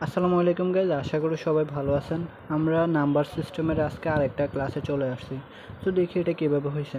আসসালামু আলাইকুম গাইজ, আশা করি সবাই ভালো আছেন। আমরা নাম্বার সিস্টেমের আজকে আরেকটা ক্লাসে চলে আসছি। তো দেখি এটা কীভাবে হয়েছে।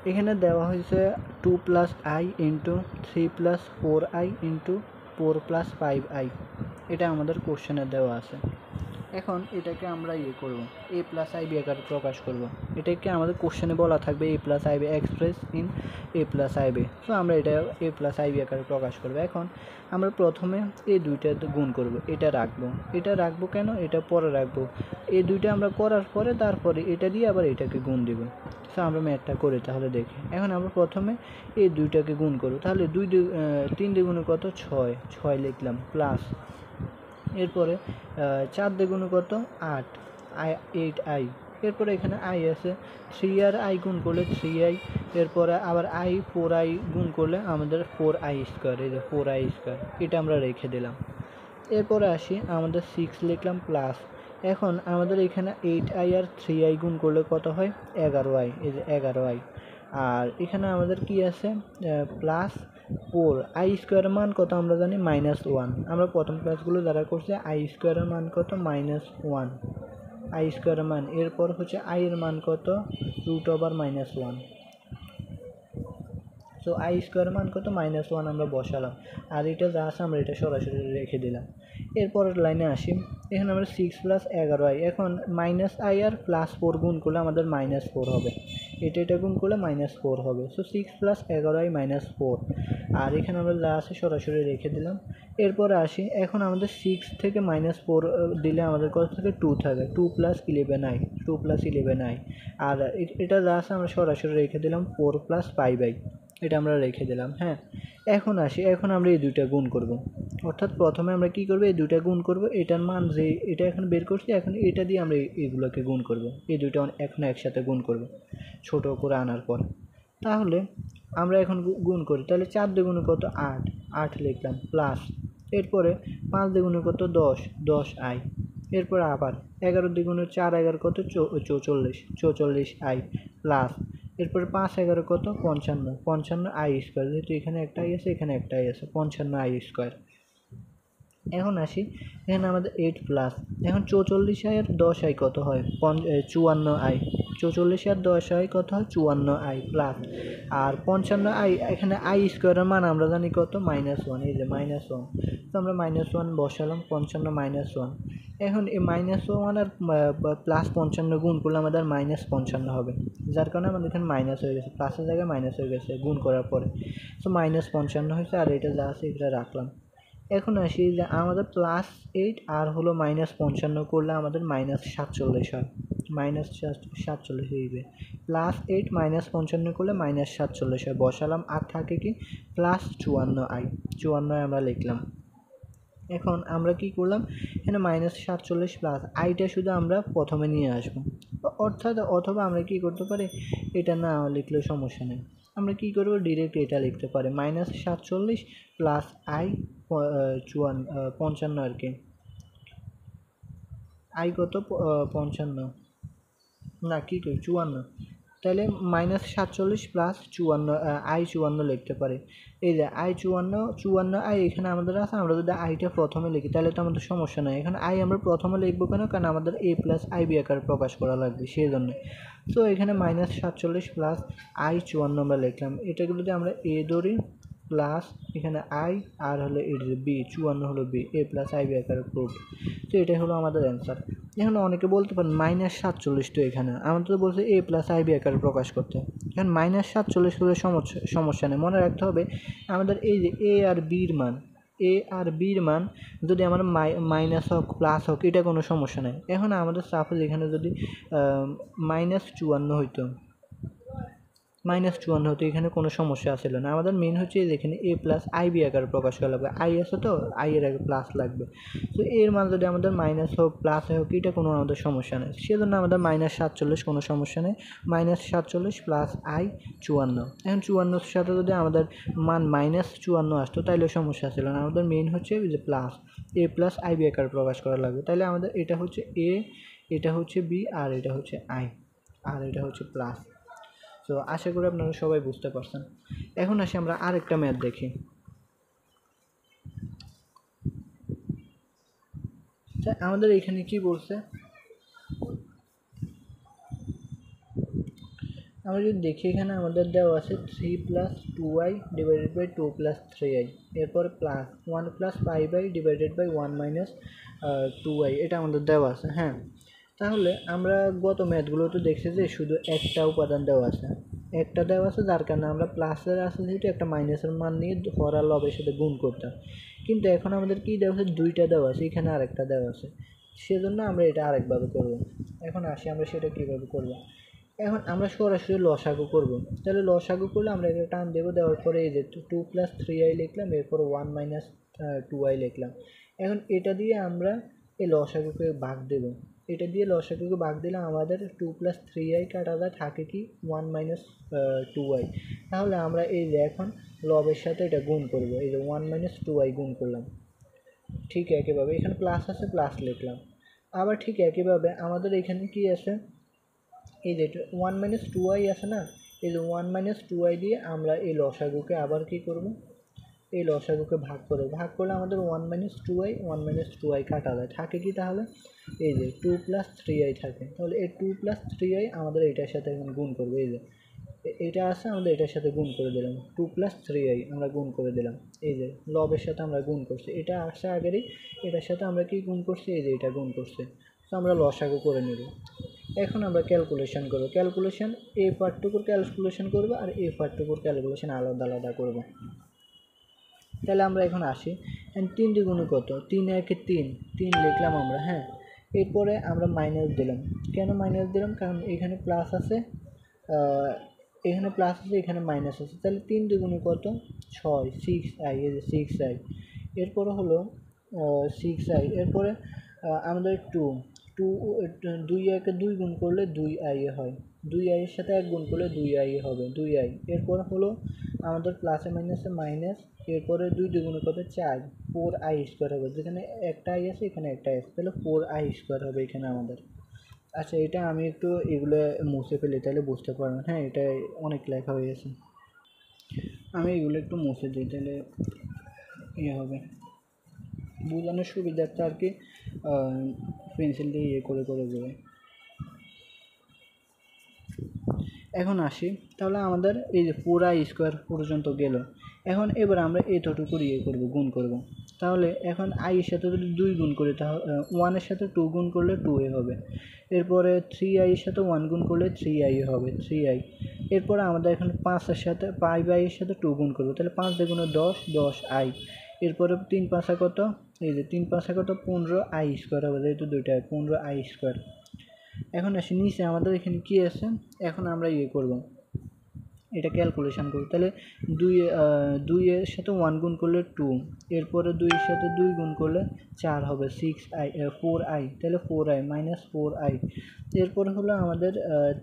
এখানে দেওয়া হয়েছে 2+i into 3+4i into 4+5i। এটা আমাদের কোশ্চেনে দেওয়া আছে। এখন এটাকে আমরা করব, a প্লাস আই বি আকারে প্রকাশ করব। এটাকে আমাদের কোশ্চেনে বলা থাকবে a plus I B express in a plus I B. তো আমরা এটা a প্লাস আই বি আকারে প্রকাশ করব। এখন আমরা প্রথমে এই দুইটাতে গুণ করব, এটা রাখবো কেন, এটা পরে রাখবো। এই দুইটা আমরা করার পরে তারপরে এটা দিয়ে আবার এটাকে গুণ দিব। তো আমরা ম্যাথটা করে তাহলে দেখি। এখন আমরা প্রথমে এই দুইটাকে গুণ করব, তাহলে 3 দ্বিগুণে কত, 6 লিখলাম, প্লাস এরপরে 4 দ্বিগুণে কত, 8, 8i। এরপরে এখানে i আছে, 3 আর i গুণ করলে 3i, এরপরে আবার 4i গুণ করলে আমাদের 4i স্কোয়ার, এই যে 4i স্কোয়ার, এটা আমরা রেখে দিলাম। এরপরে আসি, আমাদের 6 লিখলাম, প্লাস এখন আমাদের এখানে 8i আর 3i গুণ করলে কত হয়, 11i, এই যে 11i। আর এখানে আমাদের কি আছে, প্লাস 4, আই স্কোয়ারের মান কত আমরা জানি, -1। আমরা প্রথম ক্লাসগুলো যারা করছি, আই স্কোয়ারের মান কত, -1 আই স্কোয়ারের মান। এরপর হচ্ছে আই এর মান কত, √-1। সো আই স্কোয়ার মান কত, -1 আমরা বসালাম, আর এটা যা আছে আমরা এটা সরাসরি রেখে দিলাম। এরপরের লাইনে আসি, এখানে আমরা 6 + 11i, এখন -i আর +4 গুণ করলে আমাদের -4 হবে, এটা গুণ করলে -4 হবে। সো 6 + 11i -4, আর এখানে আমরা যা আছে সরাসরি রেখে দিলাম। এরপরে আসি, এখন আমাদের 6 থেকে -4 দিলে আমাদের কত থাকে, 2 থাকে, 2 + 11i, আর এটা যা আছে আমরা সরাসরি রেখে দিলাম, 4 + 5i, এটা আমরা রেখে দিলাম। হ্যাঁ, এখন আসি, এখন আমরা এই দুইটা গুণ করব, অর্থাৎ প্রথমে আমরা কি করব, এই দুইটা গুণ করব, এটার মান যে এটা এখন বের করছি, এখন এটা দিয়ে আমরা এইগুলোকে গুণ করব, এই দুইটা এখন একসাথে গুণ করব ছোট করে আনার পর। তাহলে আমরা এখন গুণ করি, তাহলে 4 দ্বিগুণে কত, 8 লিখলাম, প্লাস এরপরে 5 দ্বিগুণে কত, 10i, এরপর আবার 11 দ্বিগুণে 4 11 কত, 44i, প্লাস এরপরে 5 11 কত, 55i স্কোয়ার, যেহেতু এখানে একটা আই আছে এখানে একটা আই আছে, 55i স্কোয়ার। এখন আসি, এখানে আমাদের 8 প্লাস, এখন 44i আর 10i কত হয়, 54i, 44 আর 10i কত হয়, 54i, প্লাস আর 55i, এখানে আই স্কোয়ারের মান আমরা জানি কত, -1, এই যে -1। তো আমরা -1 বসালাম, 55 -1। এখন এই -1 আর +55 গুণ করলে আমাদের -55 হবে, যার কারণে আমাদের এখানে মাইনাস হয়ে গেছে, প্লাসের জায়গায় মাইনাস হয়ে গেছে গুণ করার পরে। তো -55 হয়েছে, আর এটা যা আছে এটা রাখলাম। এখন আসি যে আমাদের +8 আর হলো -55 করলে আমাদের -47 হয়, -47 হইবে, +8 -55 করলে -47 হয়, বসালাম, আর থাকে কি, +54i, 54i আমরা লিখলাম। এখন আমরা কি করলাম, এখানে -47 প্লাস আইটা শুধু আমরা প্রথমে নিয়ে আসবো, অর্থাৎ অথবা আমরা কি করতে পারি, এটা না লিখলেও সমস্যা নেই, আমরা কি করব, ডিরেক্ট এটা লিখতে পারি, -47 প্লাস আই 55 আর কি, আই কত, 55 না, কি করি, 54, তাহলে -47 প্লাস 54, আই 54 লিখতে পারি। এই যে আই 54 আই এখানে আমাদের আছে, আমরা যদি আইটা প্রথমে লিখি তাহলে তো আমাদের সমস্যা নাই। এখানে আই আমরা প্রথমে লিখবো কেন, কারণ আমাদের a প্লাস আই বি আকারে প্রকাশ করা লাগবে সেই জন্য। তো এখানে -47 প্লাস আই 54 আমরা লিখলাম, এটাকে যদি আমরা এ ধরি, প্লাস এখানে আই আর হলো এর বি, 54 হলো B, A plus I B আকারে প্রুফ। তো এটাই হলো আমাদের অ্যান্সার। এখন অনেকে বলতে পারেন -47, তো এখানে আমাদের তো বলছে এ প্লাস আই বি আকারে প্রকাশ করতে, এখন -47 হলে সমস্যা নেই। মনে রাখতে হবে আমাদের এই যে এ আর বির মান যদি আমার মাইনাস হোক প্লাস হোক, এটা কোনো সমস্যা নেই। এখন আমাদের সাপোজ এখানে যদি -54 হইতো, -54 হতো, এখানে কোনো সমস্যা আসছিল না। আমাদের মেন হচ্ছে যেখানে এ প্লাস আই বি আকারে প্রকাশ করা লাগবে, আই আছে তো আই এর আগে প্লাস লাগবে। তো এর মান যদি আমাদের মাইনাস হোক প্লাস হোক, এটা কোনো আমাদের সমস্যা নেই, সেজন্য আমাদের -47 কোনো সমস্যা নেই। -47 প্লাস আই 54, এখন 54 সাথে যদি আমাদের মান -54 আসতো তাইলে সমস্যা ছিল না। আমাদের মেন হচ্ছে যে plus A plus I B আকারে প্রকাশ করা লাগবে, তাইলে আমাদের এটা হচ্ছে এ, এটা হচ্ছে বি, আর এটা হচ্ছে আই, আর এটা হচ্ছে প্লাস। তো আশা করি আপনারা সবাই বুঝতে পারছেন। এখন আসি আমরা আরেকটা ম্যাথ দেখি। তাই আমাদের এখানে কি বলছে, আমরা যদি দেখি এখানে আমাদের দেওয়া আছে 3+2i ডিভাইডেড বাই 2+3i, এরপর plus 1+5i divided by 1 - 2i, এটা আমাদের দেওয়া আছে। হ্যাঁ, তাহলে আমরা গত ম্যাথগুলো তো দেখছি যে শুধু একটা উপাদান দেওয়া আছে, একটা দেওয়া আছে, যার কারণে আমরা প্লাসের আছে যেহেতু একটা মাইনাসের মান নিয়ে হর আর লবের সাথে গুণ করতাম। কিন্তু এখন আমাদের কী দেওয়া আছে, দুইটা দেওয়া আছে, এখানে আরেকটা দেওয়া আছে, সেজন্য আমরা এটা আরেকভাবে করব। এখন আসি আমরা সেটা কীভাবে করব। এখন আমরা সরাসরি লসাগু করব। তাহলে লসাগু করলে আমরা এটা টান দেবো, দেওয়ার পরে এই যে 2+3i লিখলাম, এরপর 1 - 2i লিখলাম। এখন এটা দিয়ে আমরা এই লসাগুকে ভাগ দেব, এটা দিয়ে লসাগুকে ভাগ দিলে আমাদের 2+3i কাটা যায়, থাকে কি 1 - 2i। তাহলে আমরা এই যে এখন লবের সাথে এটা গুণ করব, এই যে 1 - 2i গুণ করলাম। ঠিক একইভাবে এখানে প্লাস আছে, প্লাস লিখলাম। আবার ঠিক একইভাবে আমাদের এখানে কি আছে, এই যে 1 - 2i আছে না, এই যে 1 - 2i দিয়ে আমরা এই লসাগুকে আবার কি করব, এই লসাগুকে ভাগ করব। ভাগ করলে আমাদের 1 - 2i কাটা যায়, থাকে কি তাহলে এই যে 2+3i থাকে। তাহলে এই 2+3i আমাদের এটার সাথে এখন গুণ করবো, এই যে এটা আছে আমাদের এটার সাথে গুণ করে দিলাম, 2+3i আমরা গুণ করে দিলাম। এই যে লবের সাথে আমরা গুণ করছি, এটা আসছে আগেরই, এটার সাথে আমরা কি গুণ করছি, এই যে এটা গুণ করছি। তো আমরা লসাগু করে নেব। এখন আমরা ক্যালকুলেশন করব, ক্যালকুলেশন এই পার্টটুকুর ক্যালকুলেশন করব আর এই পার্টটুকুর ক্যালকুলেশন আলাদা আলাদা করব। তাহলে আমরা এখন আসি, 3 দ্বিগুণে কত, 3 একে 3, 3 লিখলাম আমরা। হ্যাঁ, এরপরে আমরা মাইনাস দিলাম। কেন মাইনাস দিলাম, কারণ এখানে প্লাস আছে, এখানে প্লাস আছে, এখানে মাইনাস আছে। তাহলে 3 দ্বিগুণে কত, 6, 6i, এই যে 6i। এরপরে হলো 6i, এরপরে আমাদের 2, 2 একে 2 গুণ করলে 2i হয়, 2i এর সাথে 1 গুণ করলে 2i হবে, 2i। এরপর হলো আমাদের প্লাসে মাইনাসে মাইনাস, এরপরে 2 দ্বিগুণে কত, 4, 4i স্কোয়ার হবে, যেখানে একটা i আছে এখানে একটা i আছে, তাহলে 4i স্কোয়ার হবে এখানে আমাদের। আচ্ছা, এটা আমি একটু এগুলো মুছে ফেলি, তাহলে বুঝতে পারবেন। হ্যাঁ, এটা অনেক লেখা হয়ে গেছে, আমি এগুলো একটু মুছে দিই, তাহলে ইয়ে হবে, বোঝানোর সুবিধার্থে আর কি পেন্সিল দিয়ে ইয়ে করে করে দেবে। এখন আসি, তাহলে আমাদের এই যে 4i স্কোয়ার পর্যন্ত গেল। এখন এবার আমরা এতটুকুর ইয়ে করব, গুণ করব। তাহলে এখন i এর সাথে যদি 2 গুণ করি, তাহলে 1 এর সাথে 2 গুণ করলে 2a হবে। এরপরে 3i এর সাথে 1 গুণ করলে 3i হবে, 3i। এরপরে আমাদের এখন 5 এর সাথে 5i এর সাথে 2 গুণ করবো, তাহলে 5 দ্বিগুণে 10, 10i। এরপরে 3 5 কত, এই যে 3 5 কত, 15i স্কোয়ার হবে, যেহেতু দুইটা 15i স্কোয়ার। এখন আসি নিচে, আমাদের এখানে কি আছে, এখন আমরা ইয়ে করব, এটা ক্যালকুলেশন করব। তাহলে 2 এর সাথে 1 গুণ করলে 2, এরপরে 2 এর সাথে 2 গুণ করলে 4 হবে, 4i, তাহলে 4i - 4i। এরপরে হলো আমাদের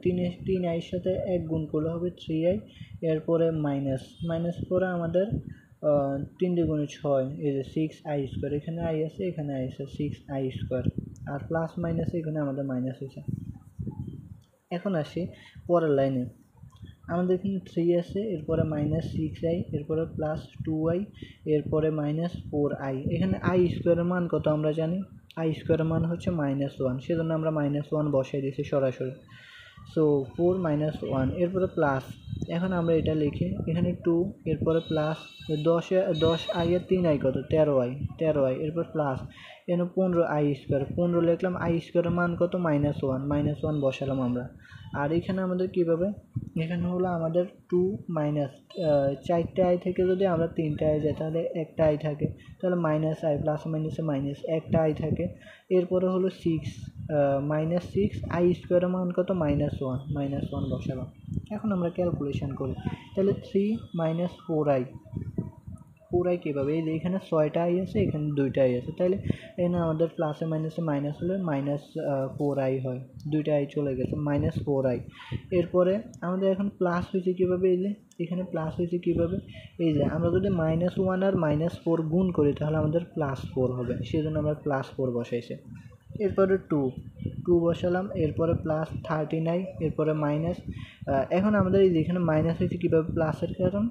3i এর সাথে 1 গুণ করলে হবে 3i, এরপরে মাইনাস পরে আমাদের 3 দ্বিগুণে 6, এই যে 6i স্কোয়ার, এখানে i আছে এখানে i আছে, 6i স্কোয়ার। আর প্লাস মাইনাসে এখানে আমাদের মাইনাস হয়েছে। এখন আসি পরের লাইনে, আমাদের এখানে 3 আছে, এরপরে -6i, এরপরে +2i, এরপরে -4i। এখানে i স্কোয়ারের মান কত আমরা জানি, i স্কোয়ারের মান হচ্ছে -1, সেজন্য আমরা -1 বসাই দিয়েছি সরাসরি। সো 4 - 1, এরপরে প্লাস, এখন আমরা এটা লিখি, এখানে 2, এরপরে প্লাস 10i এর 3i কত, 13i, এরপর প্লাস, এখানে 15i স্কোয়ার, 15 লিখলাম, i স্কোয়ারের মান কত, -1 বসালাম আমরা। আর এখানে আমাদের কীভাবে, এখানে হলো আমাদের 2 মাইনাস 4টা i থেকে যদি আমরা 3টা i যাই, তাহলে একটা i থাকে, তাহলে -i, প্লাস মাইনাসে মাইনাস, একটা i থাকে। এরপরে হলো 6, -6i স্কোয়ারের মান কত, -1 বসালাম। এখন আমরা ক্যালকুলেশন করি, তাহলে 3 - 4i, 4i কীভাবে, এই যে এখানে 6টা i আছে, এখানে 2টা i আছে, তাহলে এখানে আমাদের প্লাসে মাইনাসে মাইনাস হলে -4i হয়, 2টা i চলে গেছে, -4i। এরপরে আমাদের এখন প্লাস হয়েছে কীভাবে, এই যে এখানে প্লাস হয়েছে কীভাবে, এই যে আমরা যদি -1 আর -4 গুণ করি তাহলে আমাদের +4 হবে, সেই জন্য আমরা +4 বসাইছি। এরপরে 2, 2 বসালাম, এরপরে প্লাস 39, এরপরে মাইনাস। এখন আমাদের এই যেখানে মাইনাস হয়েছে কীভাবে প্লাসের কারণ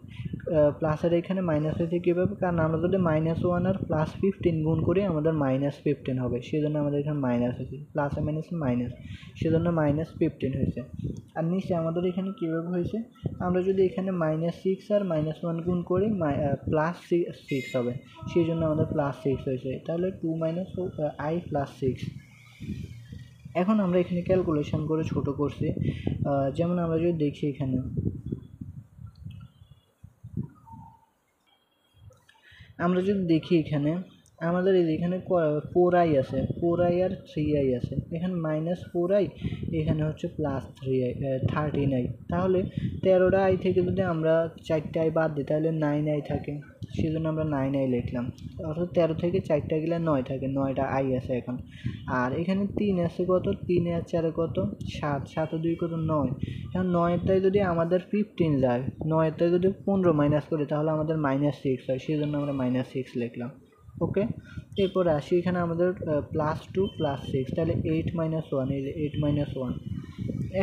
প্লাসের এখানে মাইনাস হয়েছে কীভাবে, কারণ আমরা যদি -1 আর +15 গুণ করি আমাদের -15 হবে, সেজন্য আমাদের এখানে মাইনাস হয়েছে, প্লাসে মাইনাসে মাইনাস, সেজন্য -15 হয়েছে। আর নিচে আমাদের এখানে কীভাবে হয়েছে, আমরা যদি এখানে -6 আর -1 গুণ করি +6 হবে, সেই জন্য আমাদের +6 হয়েছে। তাহলে 2 - i + 6। এখন আমরা এখানে ক্যালকুলেশন করে ছোট করছি, যেমন আমরা যদি দেখি এখানে আমাদের এই এখানে 4i আছে, 4i আর 3i আছে, এখানে -4i, এখানে হচ্ছে +3i 13i। তাহলে 13টা i থেকে যদি আমরা 4টা i বাদ দিই তাহলে 9i থাকে, সেজন্য আমরা 9i লিখলাম। অর্থাৎ 13 থেকে 4টা গেলে 9 থাকে, 9টা i আছে এখন। আর এখানে 3 আছে কত, 3 আর 4 কত, 7, 7 ও 2 কত, 9। এখন 9টাই যদি আমাদের 15 যায়, 9টাই যদি 15 মাইনাস করি তাহলে আমাদের -6 হয়, সেই জন্য আমরা -6 লিখলাম। ওকে, এরপর আসি এখানে আমাদের +2 + 6, তাহলে 8 - 1, এই যে 8 - 1।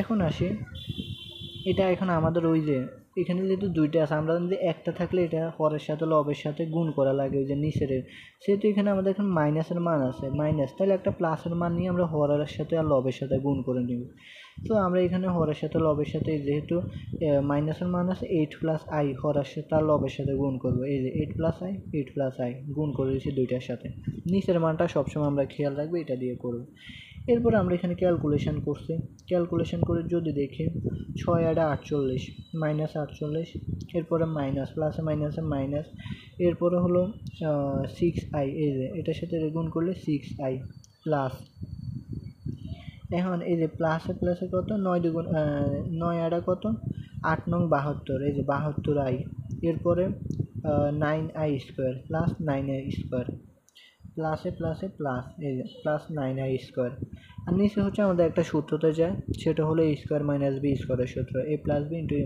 এখন আসি এটা, এখন আমাদের ওই যে এখানে যেহেতু দুইটা আছে, আমরা যদি একটা থাকলে এটা হরের সাথে লবের সাথে গুণ করা লাগে, ওই যে নিচের, সেহেতু এখানে আমাদের এখন মাইনাসের মান আছে, মাইনাস, তাহলে একটা প্লাসের মান নিয়ে আমরা হরের সাথে আর লবের সাথে গুণ করে নিব। তো আমরা এখানে হরের সাথে লবের সাথে যেহেতু মাইনাসের মান আছে 8 + i, হরের সাথে আর লবের সাথে গুণ করবো, এই যে 8 + i 8 + i গুণ করে দিয়েছি দুইটার সাথে। নিচের মানটা সবসময় আমরা খেয়াল রাখবো, এটা দিয়ে করবো। এরপর আমরা এখানে ক্যালকুলেশন করছি, ক্যালকুলেশন করে যদি দেখি 6 × 48 -48, এরপরে মাইনাস, প্লাসে মাইনাসে মাইনাস, এরপরে হলো 6i, এই যে এটার সাথে গুণ করলে 6i প্লাস। এখন এই যে প্লাসে প্লাসে কত, 9 × 2 9 × 8 কত, 8 × 9 = 72, এই যে 72i, এরপরে 9i² প্লাস 9i², প্লাসে প্লাসে প্লাস, এই যে প্লাস 9i²। আর নিচে হচ্ছে আমাদের একটা সূত্রতে যায়, সেটা হলো a² - b² সূত্র, a + b ×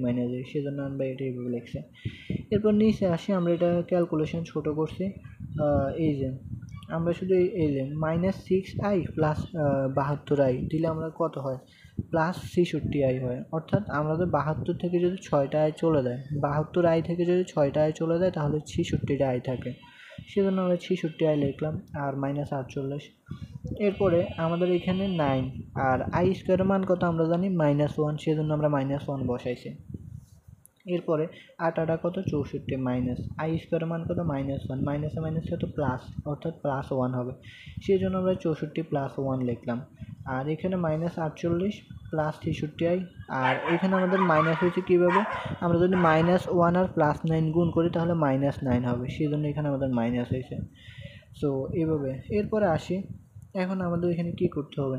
a - a, সেজন্য আমরা এটা এইভাবে লিখছি। এরপর নিচে আসি, আমরা এটা ক্যালকুলেশন ছোট করছি, এই যে আমরা শুধু এই যে -6i প্লাস 72i দিলে আমরা কত হয়, +66i হয়। অর্থাৎ আমাদের 72 থেকে যদি 6টা i চলে যায়, 72i থেকে যদি 6টা i চলে যায় তাহলে 66টা i থাকে, সেজন্য আমরা 66i লিখলাম, আর -48। এরপরে আমাদের এখানে 9, আর i² মান কত আমরা জানি -1, সেজন্য আমরা -1 বসাইছি। এরপরে 8 × 8 কত, 64, মাইনাস i² মান কত, -1, মাইনাসে মাইনাস কত, প্লাস, অর্থাৎ +1 হবে, সেই জন্য আমরা 64 + 1 লিখলাম। আর এখানে -48 প্লাস 63i, আর এখানে আমাদের মাইনাস হয়েছে কীভাবে, আমরা যদি -1 আর +9 গুণ করি তাহলে -9 হবে, সেই জন্য এখানে আমাদের মাইনাস হয়েছে। সো এইভাবে। এরপরে আসি, এখন আমাদের এখানে কী করতে হবে,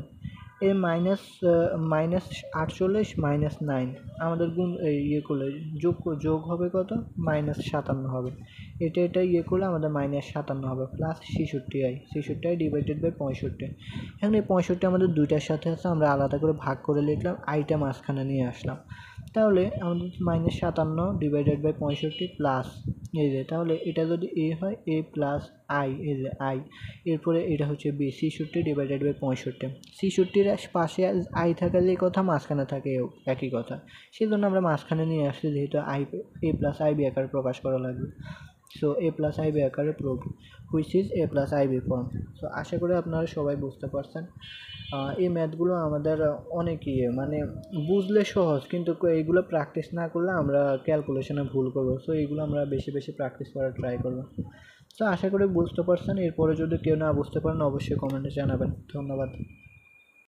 এই -48 - 9 আমাদের গুণ ইয়ে করলে যোগ হবে কত, -57 হবে, এটা ইয়ে করলে আমাদের -57 হবে, প্লাস 66i, 66i / 65। এখন এই 65 আমাদের দুইটার সাথে আছে, আমরা আলাদা করে ভাগ করে লিখলাম, আইটা মাঝখানে নিয়ে আসলাম, তাহলে আমাদের -57 / 65 প্লাস, এই যে তাহলে এটা যদি a হয় a + i, এই যে i, এরপরে এটা হচ্ছে b 66 / 65, 66-র পাশে i থাকা যে কথা মাঝখানে থাকে একই কথা, সেই জন্য আমরা মাঝখানে নিয়ে আসছি, যেহেতু a + ib আকারে প্রকাশ করা লাগবে। সো a + ib আকারে prove, which is a + ib form. So আশা করি আপনারা সবাই বুঝতে পারছেন। এই ম্যাথগুলো আমাদের অনেক মানে বুঝলে সহজ, কিন্তু এইগুলো প্র্যাকটিস না করলে আমরা ক্যালকুলেশনে ভুল করব। সো এইগুলো আমরা বেশি বেশি প্র্যাকটিস করার ট্রাই করব। সো আশা করি বুঝতে পারছেন। এরপরে যদি কেউ না বুঝতে পারেন অবশ্যই কমেন্টে জানাবেন। ধন্যবাদ।